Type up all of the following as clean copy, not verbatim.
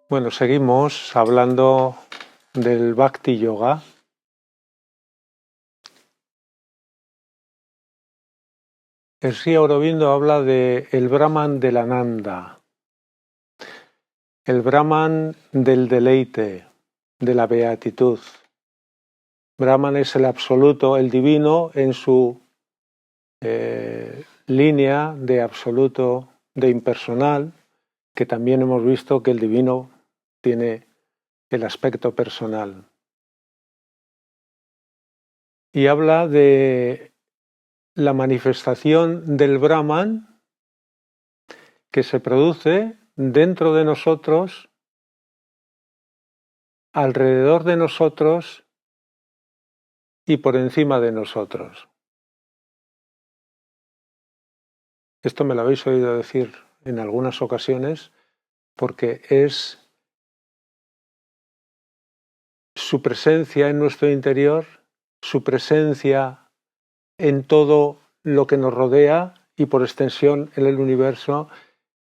Bueno, seguimos hablando del Bhakti Yoga. El Sri Aurobindo habla de el Brahman del Ananda, el Brahman del deleite, de la beatitud. Brahman es el absoluto, el divino en su línea de absoluto, de impersonal, que también hemos visto que el divino tiene el aspecto personal. Y habla de la manifestación del Brahman que se produce dentro de nosotros, alrededor de nosotros y por encima de nosotros. Esto me lo habéis oído decir en algunas ocasiones porque es su presencia en nuestro interior, su presencia en todo lo que nos rodea y por extensión en el universo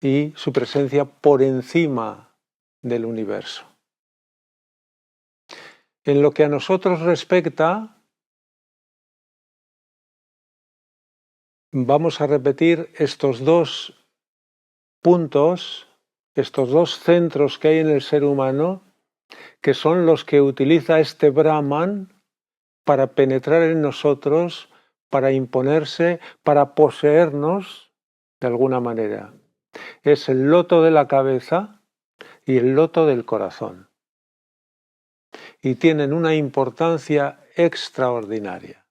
y su presencia por encima del universo. En lo que a nosotros respecta, vamos a repetir estos dos puntos, estos dos centros que hay en el ser humano, que son los que utiliza este Brahman para penetrar en nosotros, para imponerse, para poseernos de alguna manera. Es el loto de la cabeza y el loto del corazón. Y tienen una importancia extraordinaria.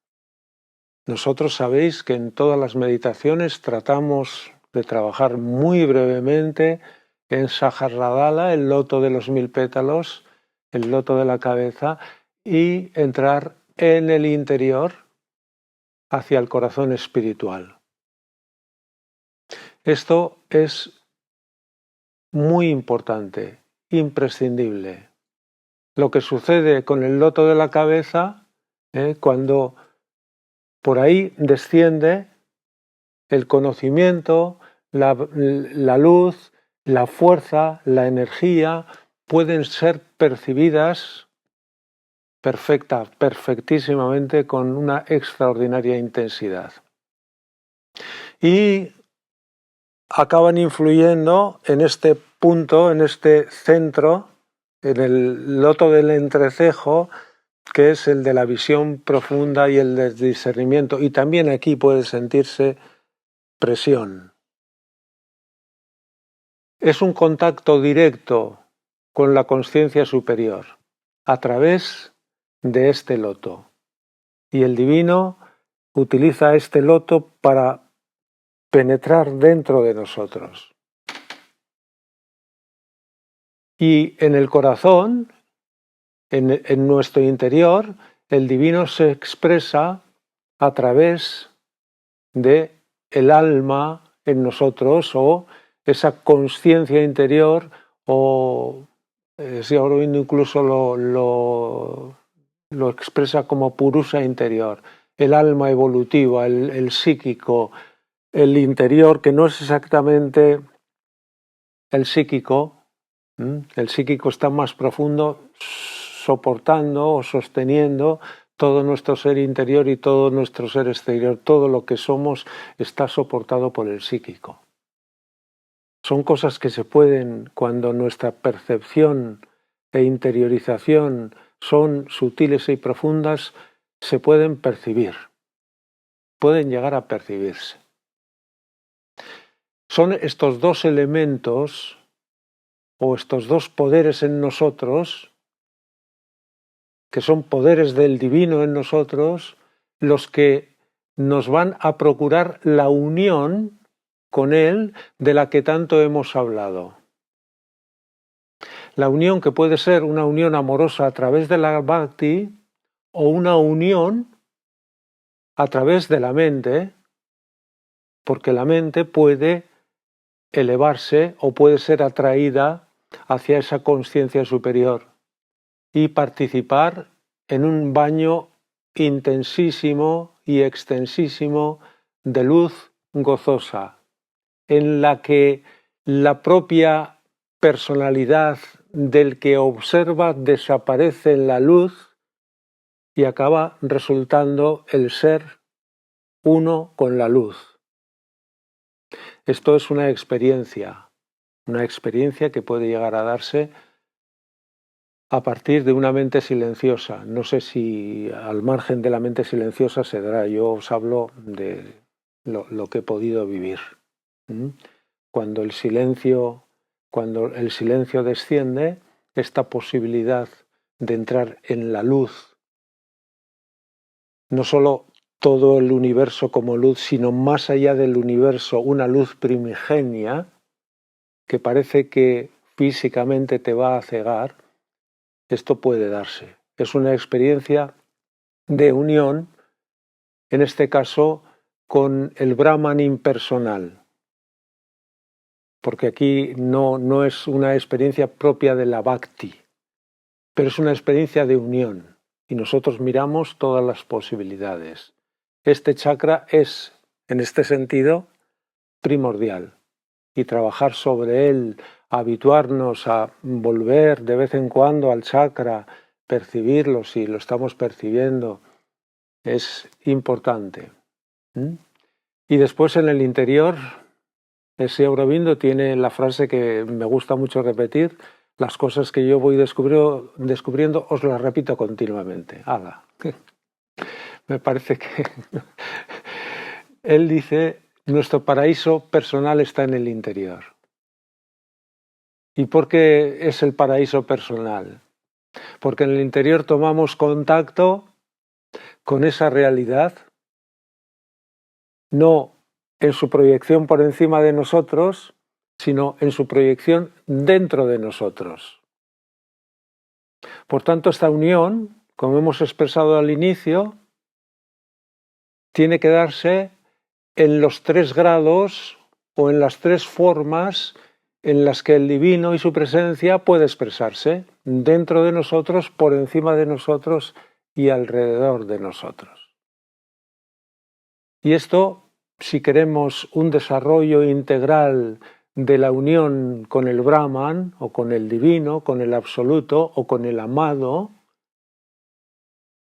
Nosotros sabéis que en todas las meditaciones tratamos de trabajar muy brevemente en Sahasrara, el loto de los 1000 pétalos, el loto de la cabeza, y entrar en el interior hacia el corazón espiritual. Esto es muy importante, imprescindible. Lo que sucede con el loto de la cabeza, cuando por ahí desciende el conocimiento, la luz, la fuerza, la energía, pueden ser percibidas perfectísimamente con una extraordinaria intensidad. Y acaban influyendo en este punto, en este centro, en el loto del entrecejo, que es el de la visión profunda y el del discernimiento. Y también aquí puede sentirse presión. Es un contacto directo con la conciencia superior a través de este loto. Y el divino utiliza este loto para penetrar dentro de nosotros. Y en el corazón, en nuestro interior, el divino se expresa a través de el alma en nosotros o esa conciencia interior o si ahora incluso lo expresa como purusa interior, el alma evolutiva, el psíquico, el interior que no es exactamente el psíquico está más profundo soportando o sosteniendo todo nuestro ser interior y todo nuestro ser exterior, todo lo que somos está soportado por el psíquico. Son cosas que se pueden, cuando nuestra percepción e interiorización son sutiles y profundas, se pueden percibir, pueden llegar a percibirse. Son estos dos elementos o estos dos poderes en nosotros, que son poderes del divino en nosotros, los que nos van a procurar la unión con Él de la que tanto hemos hablado. La unión que puede ser una unión amorosa a través de la Bhakti o una unión a través de la mente, porque la mente puede elevarse o puede ser atraída hacia esa conciencia superior y participar en un baño intensísimo y extensísimo de luz gozosa, en la que la propia personalidad del que observa desaparece en la luz y acaba resultando el ser uno con la luz. Esto es una experiencia que puede llegar a darse a partir de una mente silenciosa. No sé si al margen de la mente silenciosa se dará. Yo os hablo de lo que he podido vivir. Cuando el silencio desciende, esta posibilidad de entrar en la luz, no solo todo el universo como luz, sino más allá del universo, una luz primigenia que parece que físicamente te va a cegar, esto puede darse. Es una experiencia de unión, en este caso, con el Brahman impersonal. Porque aquí no es una experiencia propia de la Bhakti, pero es una experiencia de unión. Y nosotros miramos todas las posibilidades. Este chakra es, en este sentido, primordial. Y trabajar sobre él, habituarnos a volver de vez en cuando al chakra, percibirlo si lo estamos percibiendo, es importante. Y después en el interior, Sri Aurobindo tiene la frase que me gusta mucho repetir: las cosas que yo voy descubriendo os las repito continuamente. ¡Hala! Me parece que él dice: nuestro paraíso personal está en el interior. ¿Y por qué es el paraíso personal? Porque en el interior tomamos contacto con esa realidad, no en su proyección por encima de nosotros, sino en su proyección dentro de nosotros. Por tanto, esta unión, como hemos expresado al inicio, tiene que darse en los 3 grados o en las 3 formas en las que el divino y su presencia puede expresarse dentro de nosotros, por encima de nosotros y alrededor de nosotros. Y esto, si queremos un desarrollo integral de la unión con el Brahman o con el divino, con el absoluto o con el amado,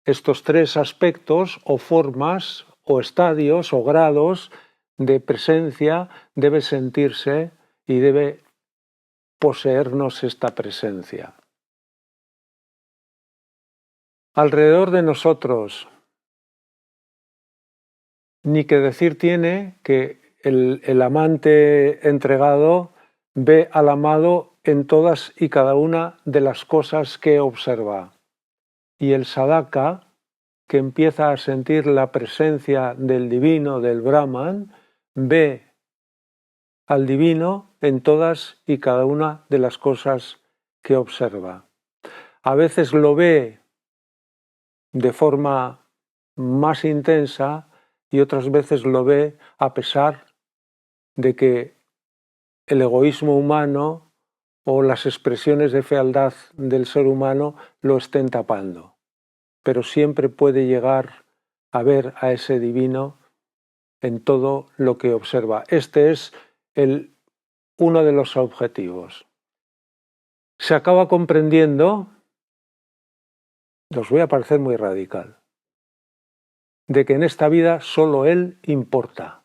estos 3 aspectos o formas o estadios o grados de presencia debe sentirse y debe poseernos esta presencia. Alrededor de nosotros, ni que decir tiene que el amante entregado ve al amado en todas y cada una de las cosas que observa. Y el sadhaka, que empieza a sentir la presencia del divino, del Brahman, ve al divino en todas y cada una de las cosas que observa. A veces lo ve de forma más intensa y otras veces lo ve a pesar de que el egoísmo humano o las expresiones de fealdad del ser humano lo estén tapando. Pero siempre puede llegar a ver a ese divino en todo lo que observa. Este es uno de los objetivos. Se acaba comprendiendo, os voy a parecer muy radical, de que en esta vida solo Él importa.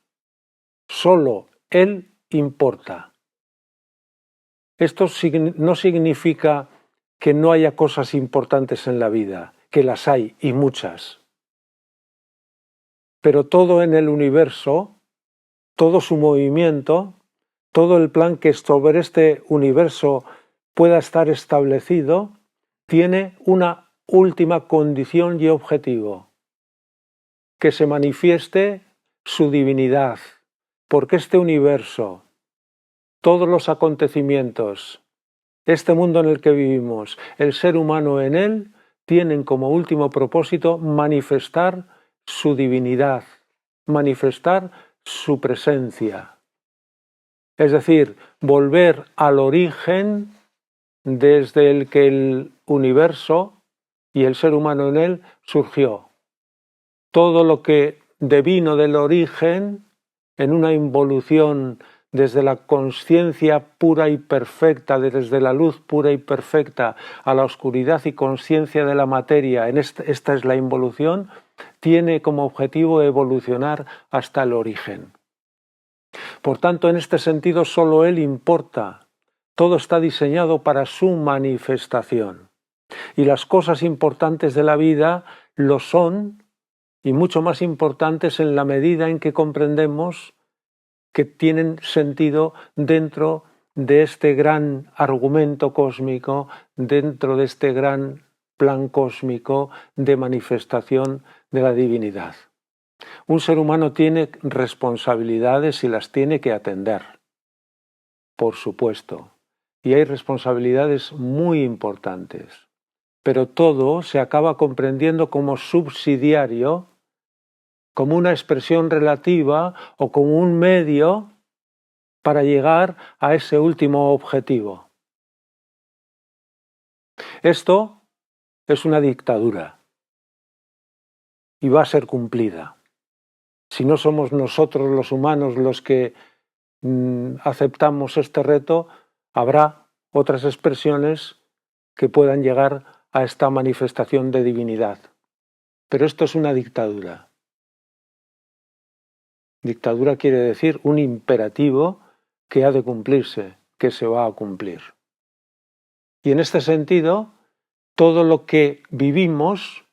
Solo Él importa. Esto no significa que no haya cosas importantes en la vida, que las hay y muchas. Pero todo en el universo, todo su movimiento, todo el plan que sobre este universo pueda estar establecido, tiene una última condición y objetivo: que se manifieste su divinidad, porque este universo, todos los acontecimientos, este mundo en el que vivimos, el ser humano en él, tienen como último propósito manifestar su divinidad, manifestar su presencia. Es decir, volver al origen desde el que el universo y el ser humano en él surgió. Todo lo que devino del origen en una involución desde la conciencia pura y perfecta, desde la luz pura y perfecta a la oscuridad y conciencia de la materia, esta es la involución, tiene como objetivo evolucionar hasta el origen. Por tanto, en este sentido, solo Él importa. Todo está diseñado para su manifestación. Y las cosas importantes de la vida lo son, y mucho más importantes en la medida en que comprendemos que tienen sentido dentro de este gran argumento cósmico, dentro de este gran plan cósmico de manifestación de la divinidad. Un ser humano tiene responsabilidades y las tiene que atender, por supuesto, y hay responsabilidades muy importantes, pero todo se acaba comprendiendo como subsidiario, como una expresión relativa o como un medio para llegar a ese último objetivo. Esto es una dictadura y va a ser cumplida. Si no somos nosotros los humanos los que aceptamos este reto, habrá otras expresiones que puedan llegar a esta manifestación de divinidad. Pero esto es una dictadura. Dictadura quiere decir un imperativo que ha de cumplirse, que se va a cumplir. Y en este sentido, todo lo que vivimos,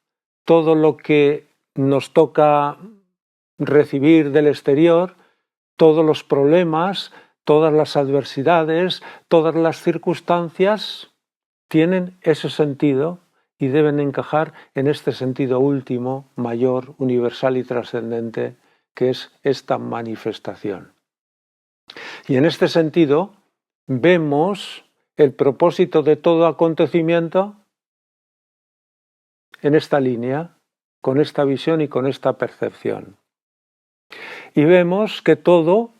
todo lo que nos toca recibir del exterior, todos los problemas, todas las adversidades, todas las circunstancias, tienen ese sentido y deben encajar en este sentido último, mayor, universal y trascendente, que es esta manifestación. Y en este sentido, vemos el propósito de todo acontecimiento en esta línea, con esta visión y con esta percepción. Y vemos que todo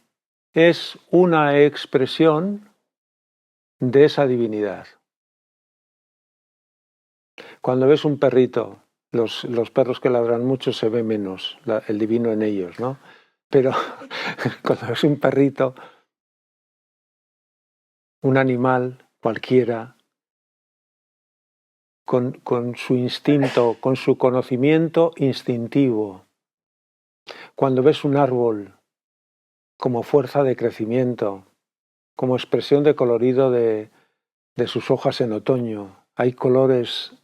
es una expresión de esa divinidad. Cuando ves un perrito, los perros que ladran mucho se ve menos el divino en ellos, ¿no? Pero cuando ves un perrito, un animal cualquiera, con su instinto, con su conocimiento instintivo. Cuando ves un árbol como fuerza de crecimiento, como expresión de colorido de sus hojas en otoño. Hay colores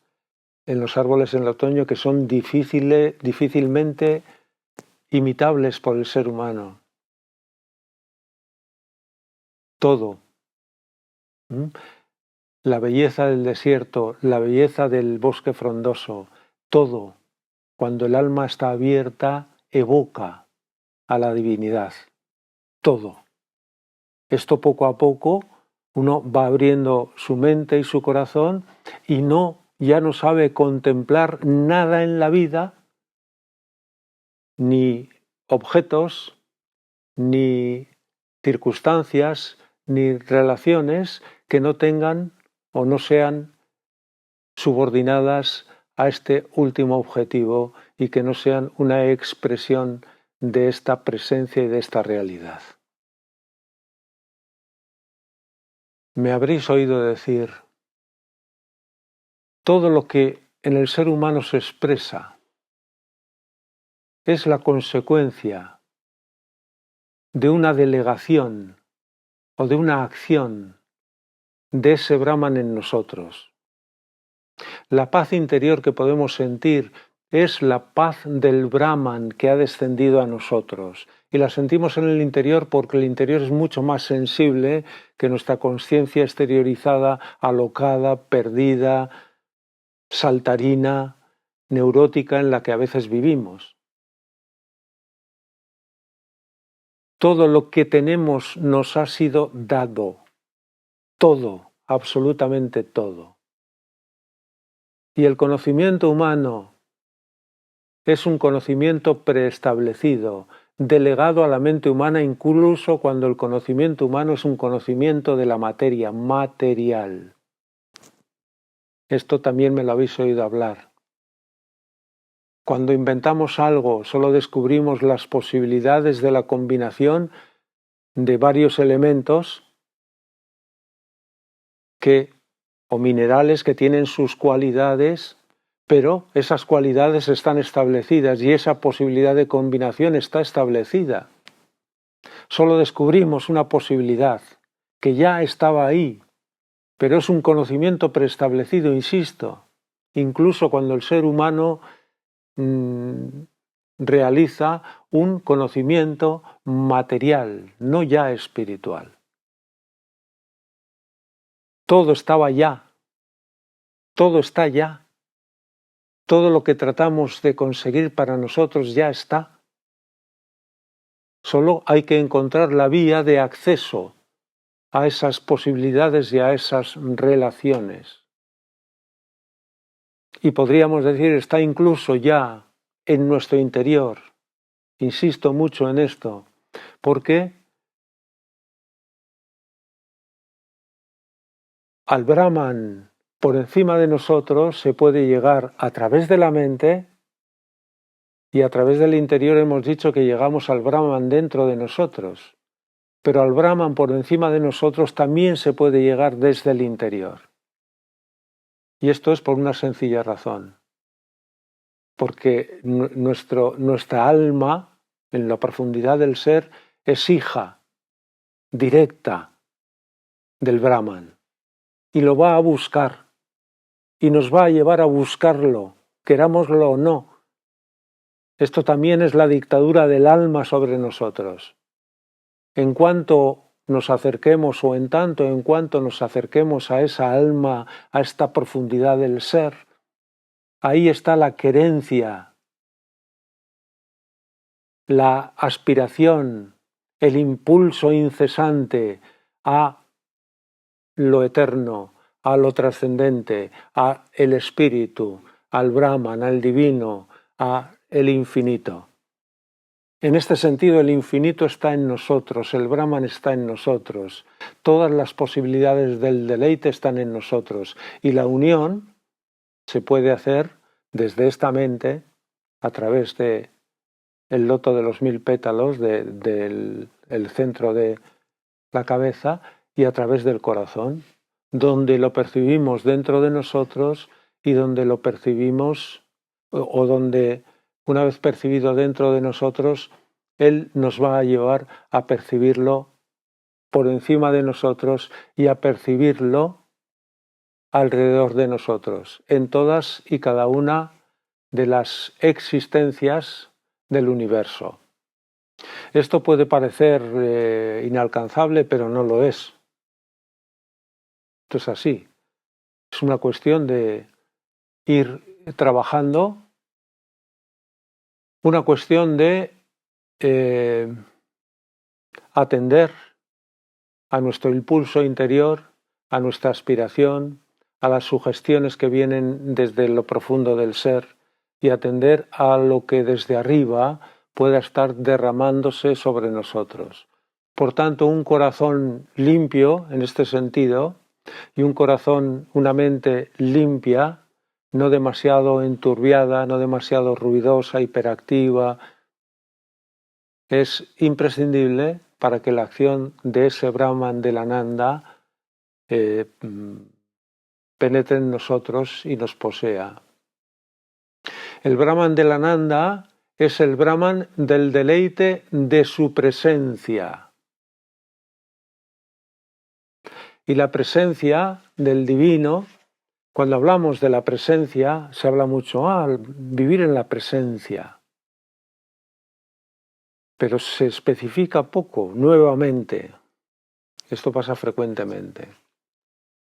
en los árboles en el otoño que son difícilmente imitables por el ser humano. Todo. La belleza del desierto, la belleza del bosque frondoso, todo, cuando el alma está abierta, evoca a la divinidad. Todo. Esto poco a poco uno va abriendo su mente y su corazón y ya no sabe contemplar nada en la vida, ni objetos, ni circunstancias, ni relaciones que no tengan o no sean subordinadas a este último objetivo y que no sean una expresión de esta presencia y de esta realidad. Me habréis oído decir, todo lo que en el ser humano se expresa es la consecuencia de una delegación o de una acción de ese Brahman en nosotros. La paz interior que podemos sentir es la paz del Brahman que ha descendido a nosotros. Y la sentimos en el interior porque el interior es mucho más sensible que nuestra conciencia exteriorizada, alocada, perdida, saltarina, neurótica en la que a veces vivimos. Todo lo que tenemos nos ha sido dado. Todo, absolutamente todo. Y el conocimiento humano es un conocimiento preestablecido, delegado a la mente humana incluso cuando el conocimiento humano es un conocimiento de la materia, material. Esto también me lo habéis oído hablar. Cuando inventamos algo, solo descubrimos las posibilidades de la combinación de varios elementos o minerales que tienen sus cualidades, pero esas cualidades están establecidas y esa posibilidad de combinación está establecida. Solo descubrimos una posibilidad que ya estaba ahí, pero es un conocimiento preestablecido, insisto, incluso cuando el ser humano realiza un conocimiento material, no ya espiritual. Todo estaba ya, todo está ya, todo lo que tratamos de conseguir para nosotros ya está. Solo hay que encontrar la vía de acceso a esas posibilidades y a esas relaciones. Y podríamos decir, está incluso ya en nuestro interior. Insisto mucho en esto, porque al Brahman por encima de nosotros se puede llegar a través de la mente, y a través del interior hemos dicho que llegamos al Brahman dentro de nosotros, pero al Brahman por encima de nosotros también se puede llegar desde el interior. Y esto es por una sencilla razón, porque nuestra alma, en la profundidad del ser, es hija directa del Brahman, y lo va a buscar, y nos va a llevar a buscarlo, querámoslo o no. Esto también es la dictadura del alma sobre nosotros. En cuanto nos acerquemos o en tanto en cuanto nos acerquemos a esa alma, a esta profundidad del ser, ahí está la querencia, la aspiración, el impulso incesante a lo eterno, a lo trascendente, a el espíritu, al Brahman, al divino, a el infinito. En este sentido, el infinito está en nosotros, el Brahman está en nosotros, todas las posibilidades del deleite están en nosotros, y la unión se puede hacer desde esta mente, a través de el loto de los 1000 pétalos, del centro de la cabeza, y a través del corazón, donde lo percibimos dentro de nosotros y donde lo percibimos, o donde una vez percibido dentro de nosotros, Él nos va a llevar a percibirlo por encima de nosotros y a percibirlo alrededor de nosotros, en todas y cada una de las existencias del universo. Esto puede parecer inalcanzable, pero no lo es. Esto es así. Es una cuestión de ir trabajando, una cuestión de atender a nuestro impulso interior, a nuestra aspiración, a las sugestiones que vienen desde lo profundo del ser, y atender a lo que desde arriba pueda estar derramándose sobre nosotros. Por tanto, un corazón limpio en este sentido, y una mente limpia, no demasiado enturbiada, no demasiado ruidosa, hiperactiva, es imprescindible para que la acción de ese Brahman del Ananda penetre en nosotros y nos posea. El Brahman del Ananda es el Brahman del deleite de su presencia. Y la presencia del divino, cuando hablamos de la presencia, se habla mucho, vivir en la presencia. Pero se especifica poco, nuevamente. Esto pasa frecuentemente.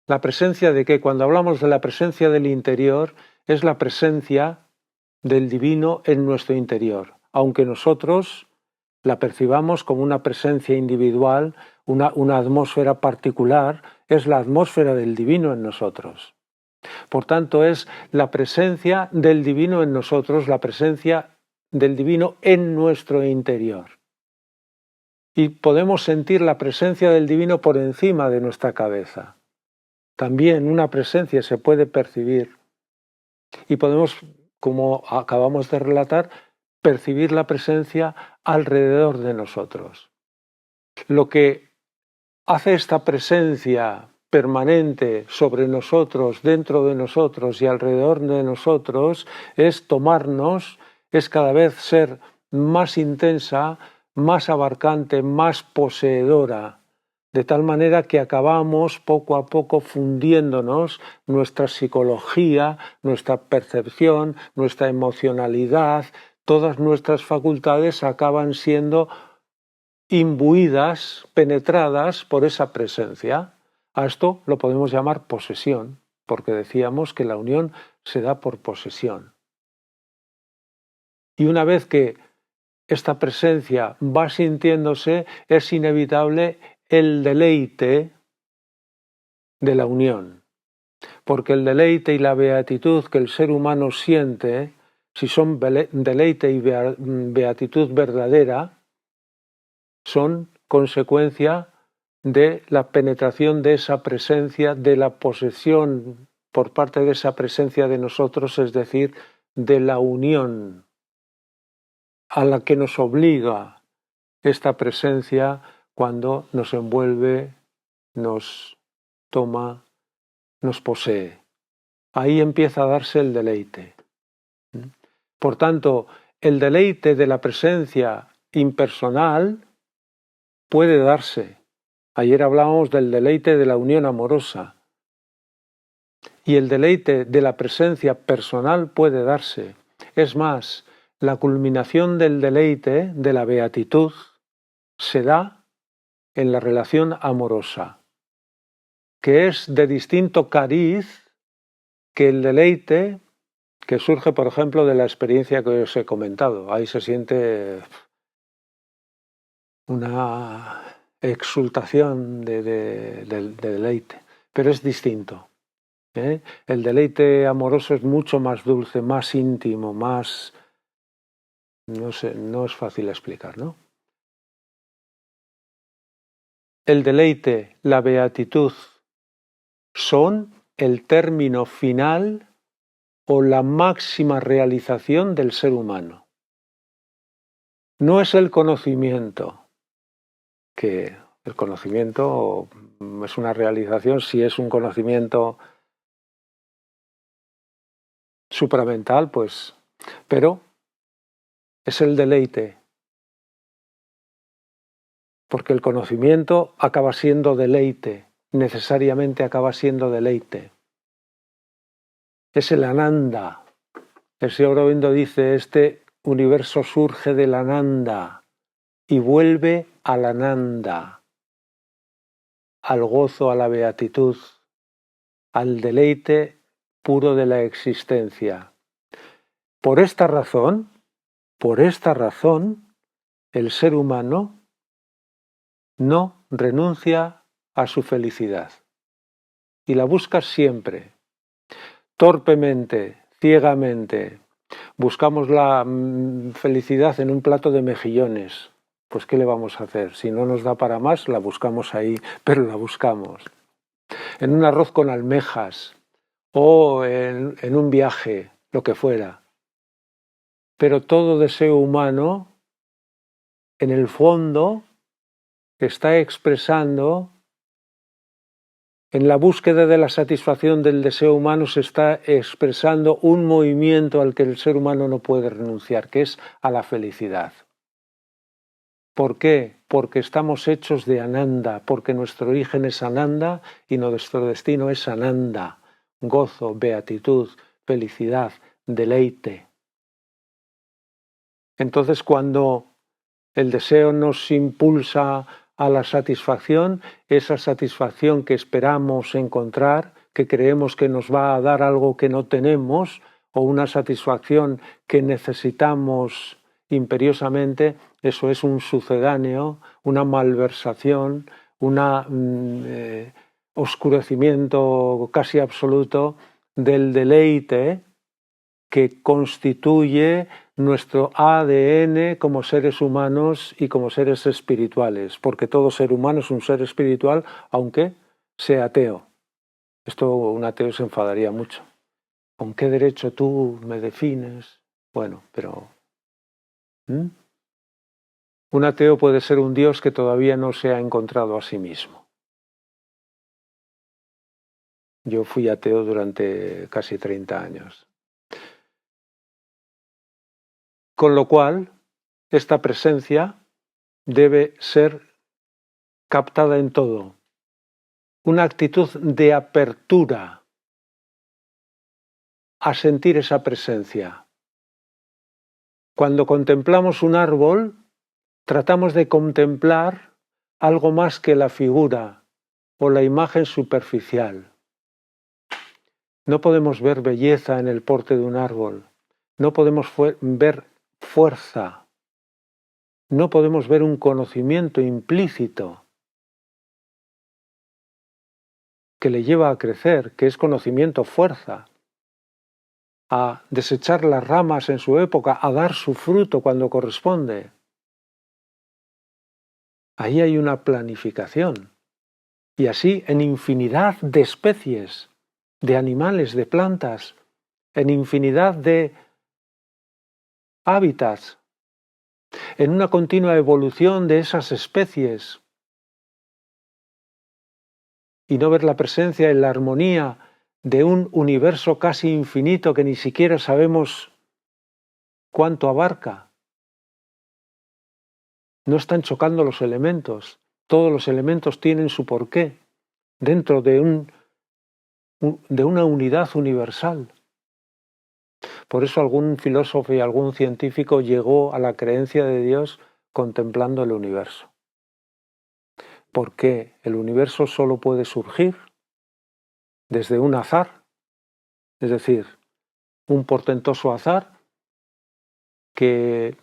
¿La presencia de qué? Cuando hablamos de la presencia del interior, es la presencia del divino en nuestro interior, aunque nosotros la percibamos como una presencia individual, una atmósfera particular, es la atmósfera del divino en nosotros. Por tanto, es la presencia del divino en nosotros, la presencia del divino en nuestro interior. Y podemos sentir la presencia del divino por encima de nuestra cabeza. También una presencia se puede percibir y podemos, como acabamos de relatar, percibir la presencia alrededor de nosotros. Lo que hace esta presencia permanente sobre nosotros, dentro de nosotros y alrededor de nosotros, es tomarnos, es cada vez ser más intensa, más abarcante, más poseedora, de tal manera que acabamos poco a poco fundiéndonos nuestra psicología, nuestra percepción, nuestra emocionalidad, todas nuestras facultades acaban siendo imbuidas, penetradas por esa presencia. A esto lo podemos llamar posesión, porque decíamos que la unión se da por posesión. Y una vez que esta presencia va sintiéndose, es inevitable el deleite de la unión. Porque el deleite y la beatitud que el ser humano siente, si son deleite y beatitud verdadera, son consecuencia de la penetración de esa presencia, de la posesión por parte de esa presencia de nosotros, es decir, de la unión a la que nos obliga esta presencia cuando nos envuelve, nos toma, nos posee. Ahí empieza a darse el deleite. Por tanto, el deleite de la presencia impersonal puede darse. Ayer hablábamos del deleite de la unión amorosa. Y el deleite de la presencia personal puede darse. Es más, la culminación del deleite, de la beatitud, se da en la relación amorosa, que es de distinto cariz que el deleite que surge, por ejemplo, de la experiencia que os he comentado. Ahí se siente una exultación de deleite, pero es distinto. El deleite amoroso es mucho más dulce, más íntimo, más... no sé, no es fácil explicar, ¿no? El deleite, la beatitud, son el término final o la máxima realización del ser humano. No es el conocimiento, que el conocimiento es una realización si es un conocimiento supramental, pues, pero es el deleite, porque el conocimiento acaba siendo deleite, necesariamente acaba siendo deleite. Es el ananda. El señor Aurobindo dice, este universo surge del ananda y vuelve al ananda, al gozo, a la beatitud, al deleite puro de la existencia. Por esta razón, el ser humano no renuncia a su felicidad y la busca siempre, torpemente, ciegamente. Buscamos la felicidad en un plato de mejillones. Pues ¿qué le vamos a hacer? Si no nos da para más, la buscamos ahí, pero la buscamos. En un arroz con almejas o en un viaje, lo que fuera. Pero todo deseo humano, en el fondo, está expresando, en la búsqueda de la satisfacción del deseo humano se está expresando un movimiento al que el ser humano no puede renunciar, que es a la felicidad. ¿Por qué? Porque estamos hechos de Ananda, porque nuestro origen es Ananda y nuestro destino es Ananda, gozo, beatitud, felicidad, deleite. Entonces, cuando el deseo nos impulsa a la satisfacción, esa satisfacción que esperamos encontrar, que creemos que nos va a dar algo que no tenemos, o una satisfacción que necesitamos imperiosamente, eso es un sucedáneo, una malversación, un oscurecimiento casi absoluto del deleite que constituye nuestro ADN como seres humanos y como seres espirituales, porque todo ser humano es un ser espiritual, aunque sea ateo. Esto un ateo se enfadaría mucho. ¿Con qué derecho tú me defines? Bueno, pero... Un ateo puede ser un Dios que todavía no se ha encontrado a sí mismo. Yo fui ateo durante casi 30 años. Con lo cual, esta presencia debe ser captada en todo. Una actitud de apertura a sentir esa presencia. Cuando contemplamos un árbol, tratamos de contemplar algo más que la figura o la imagen superficial. No podemos ver belleza en el porte de un árbol, no podemos ver fuerza, no podemos ver un conocimiento implícito que le lleva a crecer, que es conocimiento fuerza, a desechar las ramas en su época, a dar su fruto cuando corresponde. Ahí hay una planificación. Y así en infinidad de especies, de animales, de plantas, en infinidad de hábitats, en una continua evolución de esas especies. Y no ver la presencia en la armonía de un universo casi infinito que ni siquiera sabemos cuánto abarca. No están chocando los elementos. Todos los elementos tienen su porqué dentro de una unidad universal. Por eso algún filósofo y algún científico llegó a la creencia de Dios contemplando el universo. Porque el universo solo puede surgir desde un azar, es decir, un portentoso azar que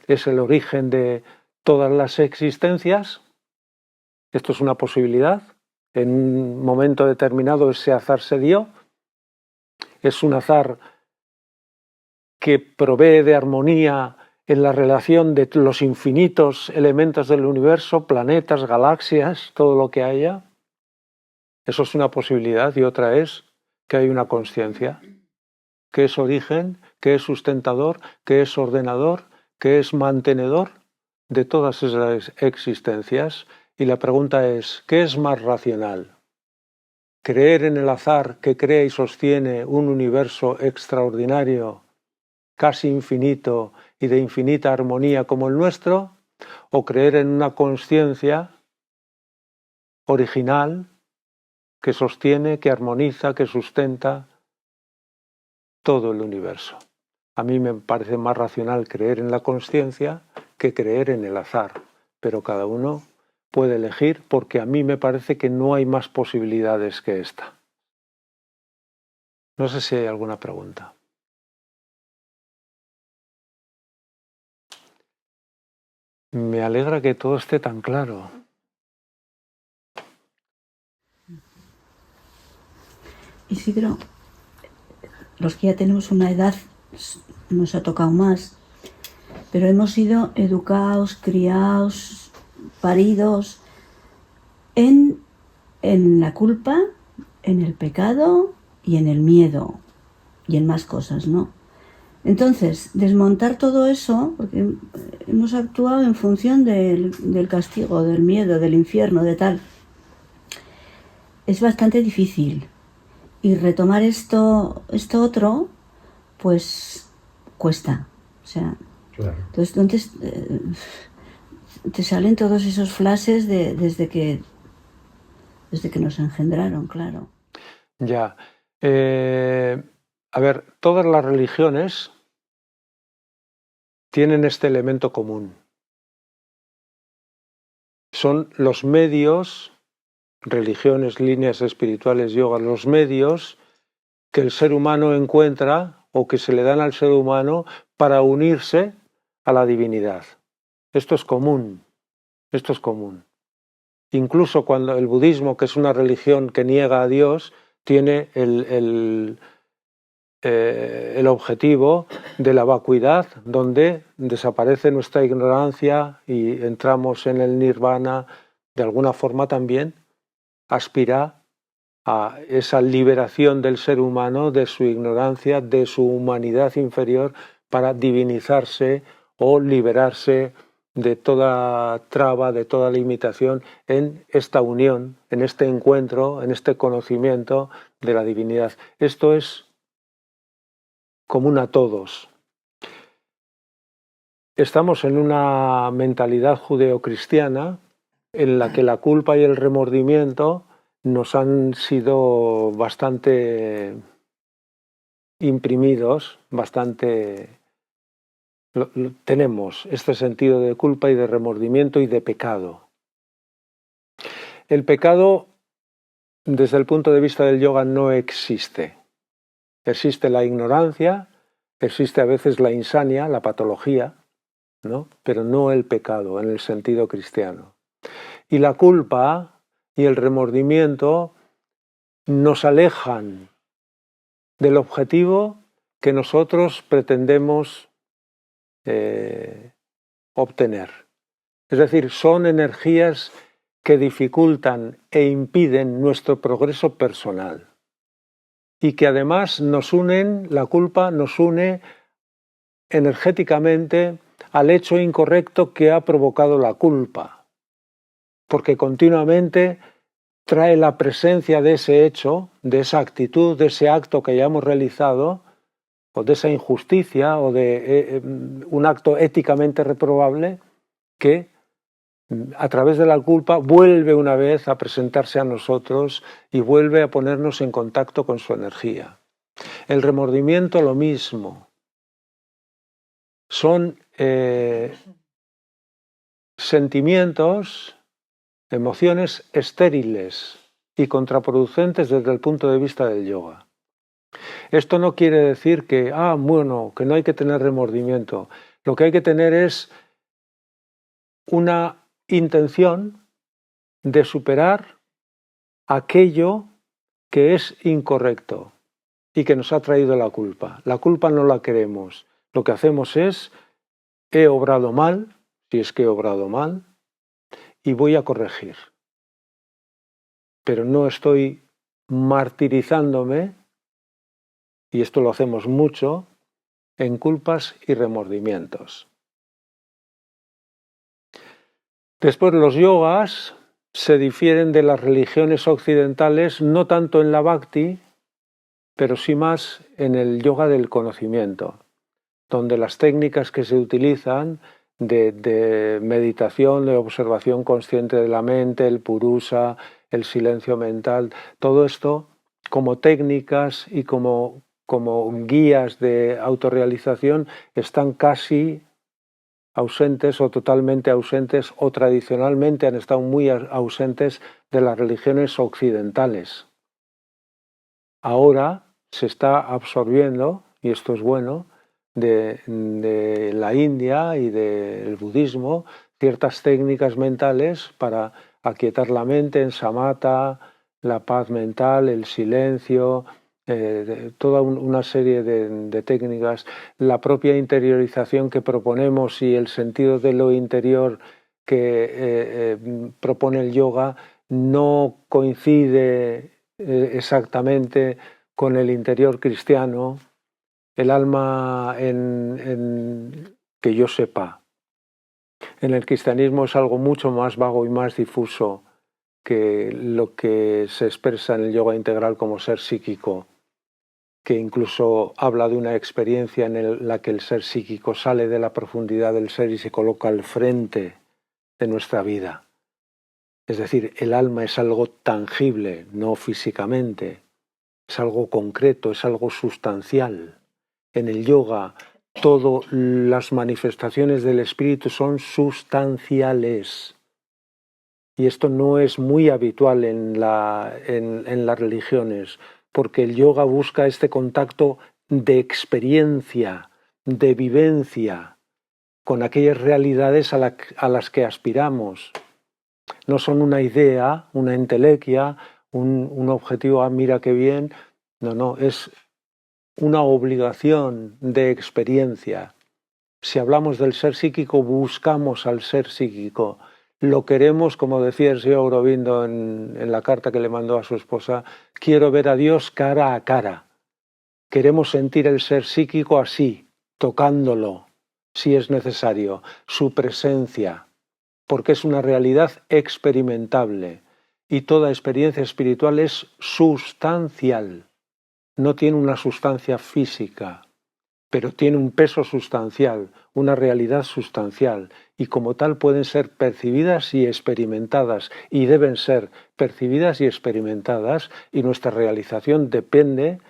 es el origen de todas las existencias. Esto es una posibilidad. En un momento determinado ese azar se dio. Es un azar que provee de armonía en la relación de los infinitos elementos del universo, planetas, galaxias, todo lo que haya. Eso es una posibilidad, y otra es que hay una consciencia, que es origen, que es sustentador, que es ordenador, que es mantenedor de todas esas existencias. Y la pregunta es, ¿qué es más racional? ¿Creer en el azar que crea y sostiene un universo extraordinario, casi infinito y de infinita armonía como el nuestro? ¿O creer en una consciencia original que sostiene, que armoniza, que sustenta todo el universo? A mí me parece más racional creer en la consciencia que creer en el azar, pero cada uno puede elegir, porque a mí me parece que no hay más posibilidades que esta. No sé si hay alguna pregunta. Me alegra que todo esté tan claro. Isidro, los que ya tenemos una edad nos ha tocado más, pero hemos sido educados, criados, paridos en la culpa, en el pecado y en el miedo y en más cosas, ¿no? Entonces, desmontar todo eso, porque hemos actuado en función del castigo, del miedo, del infierno, de tal, es bastante difícil. Y retomar esto otro, pues cuesta. O sea, claro. Entonces te salen todos esos flashes desde que nos engendraron, claro. Ya. A ver, todas las religiones tienen este elemento común. Son los medios, religiones, líneas espirituales, yoga, los medios que el ser humano encuentra o que se le dan al ser humano para unirse a la divinidad. Esto es común, esto es común. Incluso cuando el budismo, que es una religión que niega a Dios, tiene el objetivo de la vacuidad, donde desaparece nuestra ignorancia y entramos en el nirvana. De alguna forma también aspira a esa liberación del ser humano de su ignorancia, de su humanidad inferior, para divinizarse o liberarse de toda traba, de toda limitación en esta unión, en este encuentro, en este conocimiento de la divinidad. Esto es común a todos. Estamos en una mentalidad judeocristiana en la que la culpa y el remordimiento nos han sido bastante imprimidos, tenemos este sentido de culpa y de remordimiento y de pecado. El pecado, desde el punto de vista del yoga, no existe. Existe la ignorancia, existe a veces la insania, la patología, ¿no? Pero no el pecado en el sentido cristiano. Y la culpa y el remordimiento nos alejan del objetivo que nosotros pretendemos obtener. Es decir, son energías que dificultan e impiden nuestro progreso personal y que además nos unen, la culpa nos une energéticamente al hecho incorrecto que ha provocado la culpa, porque continuamente trae la presencia de ese hecho, de esa actitud, de ese acto que ya hemos realizado, o de esa injusticia, o de un acto éticamente reprobable, que a través de la culpa vuelve una vez a presentarse a nosotros y vuelve a ponernos en contacto con su energía. El remordimiento lo mismo. Son sentimientos, emociones estériles y contraproducentes desde el punto de vista del yoga. Esto no quiere decir que, que no hay que tener remordimiento. Lo que hay que tener es una intención de superar aquello que es incorrecto y que nos ha traído la culpa. La culpa no la queremos. Lo que hacemos es, he obrado mal, si es que he obrado mal, y voy a corregir. Pero no estoy martirizándome, y esto lo hacemos mucho, en culpas y remordimientos. Después, los yogas se difieren de las religiones occidentales no tanto en la bhakti, pero sí más en el yoga del conocimiento, donde las técnicas que se utilizan de meditación, de observación consciente de la mente, el purusa, el silencio mental, todo esto como técnicas y como guías de autorrealización están casi ausentes o totalmente ausentes o tradicionalmente han estado muy ausentes de las religiones occidentales. Ahora se está absorbiendo, y esto es bueno, de la India y del budismo, ciertas técnicas mentales para aquietar la mente en samatha, la paz mental, el silencio, toda una serie de técnicas, la propia interiorización que proponemos y el sentido de lo interior que propone el yoga no coincide exactamente con el interior cristiano. El alma, que yo sepa, en el cristianismo es algo mucho más vago y más difuso que lo que se expresa en el yoga integral como ser psíquico, que incluso habla de una experiencia en la que el ser psíquico sale de la profundidad del ser y se coloca al frente de nuestra vida. Es decir, el alma es algo tangible, no físicamente, es algo concreto, es algo sustancial. En el yoga, todas las manifestaciones del espíritu son sustanciales. Y esto no es muy habitual en las religiones, porque el yoga busca este contacto de experiencia, de vivencia, con aquellas realidades a las que aspiramos. No son una idea, una entelequia, un objetivo, mira qué bien. No, es una obligación de experiencia. Si hablamos del ser psíquico, buscamos al ser psíquico. Lo queremos, como decía el señor Aurobindo en la carta que le mandó a su esposa, quiero ver a Dios cara a cara. Queremos sentir el ser psíquico así, tocándolo, si es necesario, su presencia, porque es una realidad experimentable y toda experiencia espiritual es sustancial, no tiene una sustancia física, pero tiene un peso sustancial, una realidad sustancial, y como tal pueden ser percibidas y experimentadas, y deben ser percibidas y experimentadas, y nuestra realización depende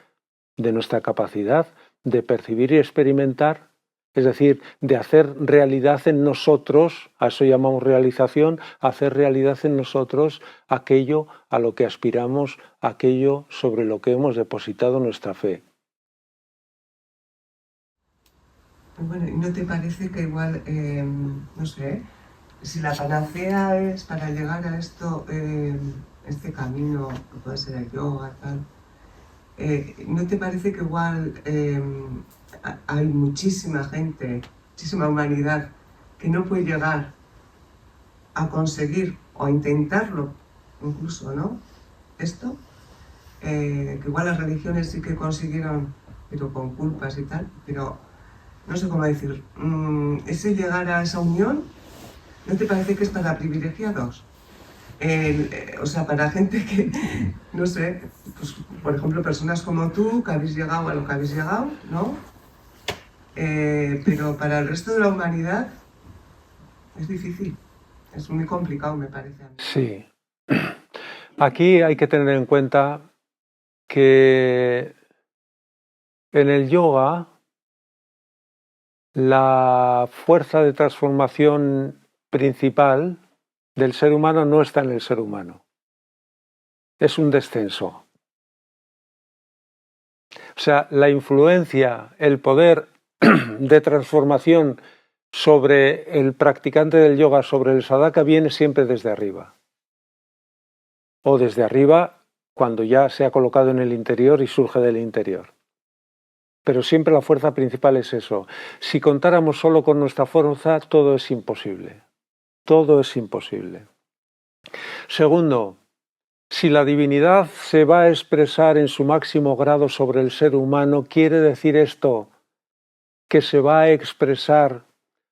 de nuestra capacidad de percibir y experimentar, es decir, de hacer realidad en nosotros, a eso llamamos realización, hacer realidad en nosotros aquello a lo que aspiramos, aquello sobre lo que hemos depositado nuestra fe. Bueno, ¿y no te parece que igual, no sé, si la panacea es para llegar a esto, este camino, que puede ser el yoga, tal, ¿no te parece que igual hay muchísima gente, muchísima humanidad que no puede llegar a conseguir o a intentarlo, incluso, ¿no? Esto, que igual las religiones sí que consiguieron, pero con culpas y tal, pero no sé cómo decir, ese llegar a esa unión, ¿no te parece que es para privilegiados? O sea, para gente que, no sé, pues, por ejemplo, personas como tú, que habéis llegado a lo que habéis llegado, ¿no? Pero para el resto de la humanidad es difícil, es muy complicado, me parece a mí. Sí. Aquí hay que tener en cuenta que en el yoga la fuerza de transformación principal del ser humano no está en el ser humano. Es un descenso. O sea, la influencia, el poder de transformación sobre el practicante del yoga, sobre el sadhaka, viene siempre desde arriba. O desde arriba cuando ya se ha colocado en el interior y surge del interior. Pero siempre la fuerza principal es eso. Si contáramos solo con nuestra fuerza, todo es imposible. Todo es imposible. Segundo, si la divinidad se va a expresar en su máximo grado sobre el ser humano, ¿quiere decir esto que se va a expresar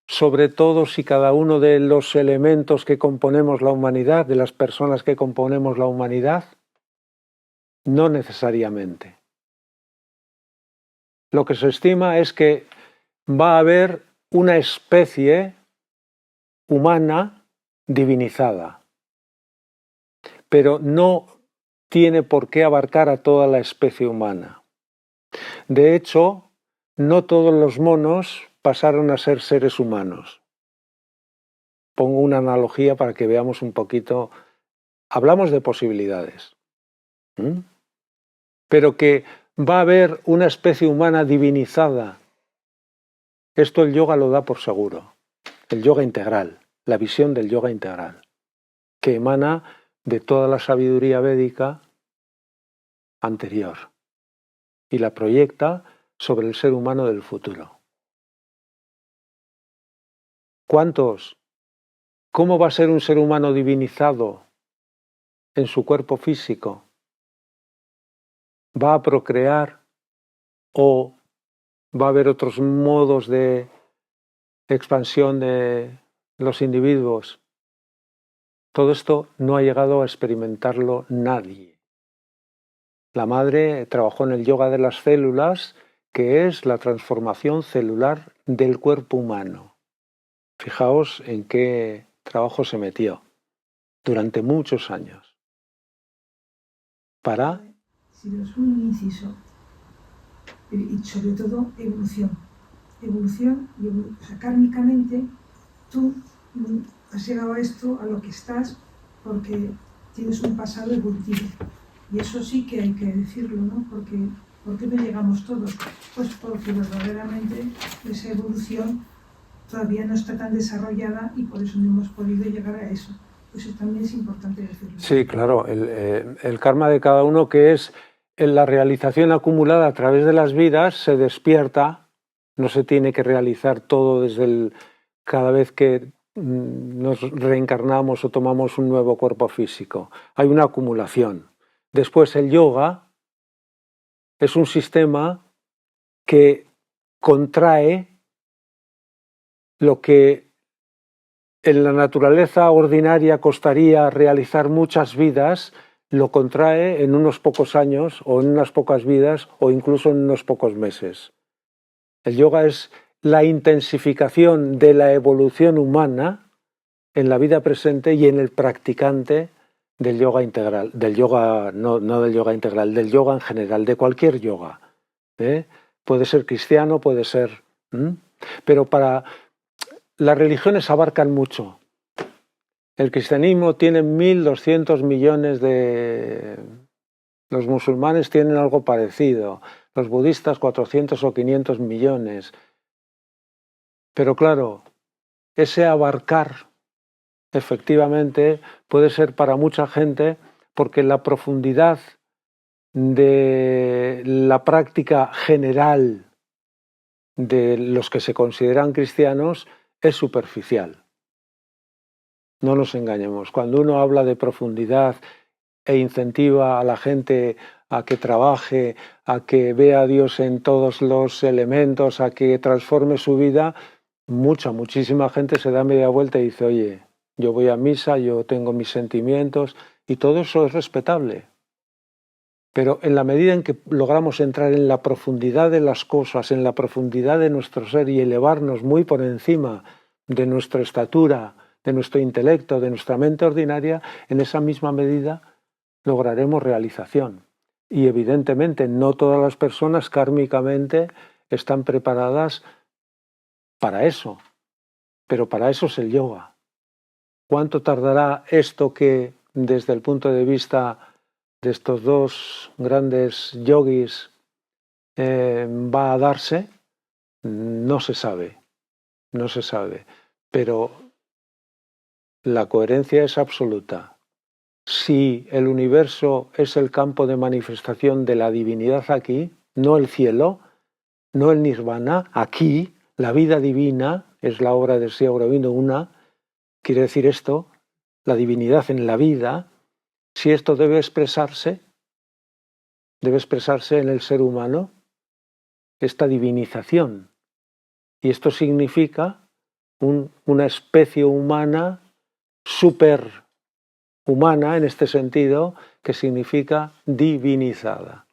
sobre todos y cada uno de los elementos que componemos la humanidad, de las personas que componemos la humanidad? No necesariamente. Lo que se estima es que va a haber una especie humana divinizada, pero no tiene por qué abarcar a toda la especie humana. De hecho, no todos los monos pasaron a ser seres humanos. Pongo una analogía para que veamos un poquito. Hablamos de posibilidades, pero que va a haber una especie humana divinizada. Esto el yoga lo da por seguro. El yoga integral, la visión del yoga integral, que emana de toda la sabiduría védica anterior y la proyecta sobre el ser humano del futuro. ¿Cuántos? ¿Cómo va a ser un ser humano divinizado en su cuerpo físico? ¿Va a procrear o va a haber otros modos de expansión de los individuos? Todo esto no ha llegado a experimentarlo nadie. La madre trabajó en el yoga de las células, que es la transformación celular del cuerpo humano. Fijaos en qué trabajo se metió durante muchos años. Para... Si es un inciso, y sobre todo evolución. Evolución, o sea, kármicamente, tú has llegado a esto, a lo que estás, porque tienes un pasado evolutivo. Y eso sí que hay que decirlo, ¿no? ¿Por qué no llegamos todos? Pues porque verdaderamente esa evolución todavía no está tan desarrollada y por eso no hemos podido llegar a eso. Eso también es importante decirlo. Sí, claro, el karma de cada uno, que es la realización acumulada a través de las vidas, se despierta, no se tiene que realizar todo desde cada vez que nos reencarnamos o tomamos un nuevo cuerpo físico. Hay una acumulación. Después el yoga es un sistema que contrae lo que en la naturaleza ordinaria costaría realizar muchas vidas, lo contrae en unos pocos años o en unas pocas vidas o incluso en unos pocos meses. El yoga es la intensificación de la evolución humana en la vida presente y en el practicante del yoga integral, del yoga, no del yoga integral, del yoga en general, de cualquier yoga. Puede ser cristiano, puede ser... Pero para... Las religiones abarcan mucho. El cristianismo tiene 1.200 millones de... Los musulmanes tienen algo parecido. Los budistas 400 o 500 millones. Pero claro, ese abarcar efectivamente puede ser para mucha gente porque la profundidad de la práctica general de los que se consideran cristianos es superficial. No nos engañemos. Cuando uno habla de profundidad e incentiva a la gente a que trabaje, a que vea a Dios en todos los elementos, a que transforme su vida, muchísima gente se da media vuelta y dice, oye, yo voy a misa, yo tengo mis sentimientos, y todo eso es respetable. Pero en la medida en que logramos entrar en la profundidad de las cosas, en la profundidad de nuestro ser y elevarnos muy por encima de nuestra estatura, de nuestro intelecto, de nuestra mente ordinaria, en esa misma medida lograremos realización. Y evidentemente no todas las personas kármicamente están preparadas para eso, pero para eso es el yoga. ¿Cuánto tardará esto que desde el punto de vista de estos dos grandes yogis va a darse? No se sabe, pero la coherencia es absoluta. Si el universo es el campo de manifestación de la divinidad aquí, no el cielo, no el nirvana, aquí la vida divina es la obra de Sri Aurobindo una, quiere decir esto, la divinidad en la vida. Si esto debe expresarse en el ser humano, esta divinización. Y esto significa una especie humana superhumana en este sentido, que significa divinizada.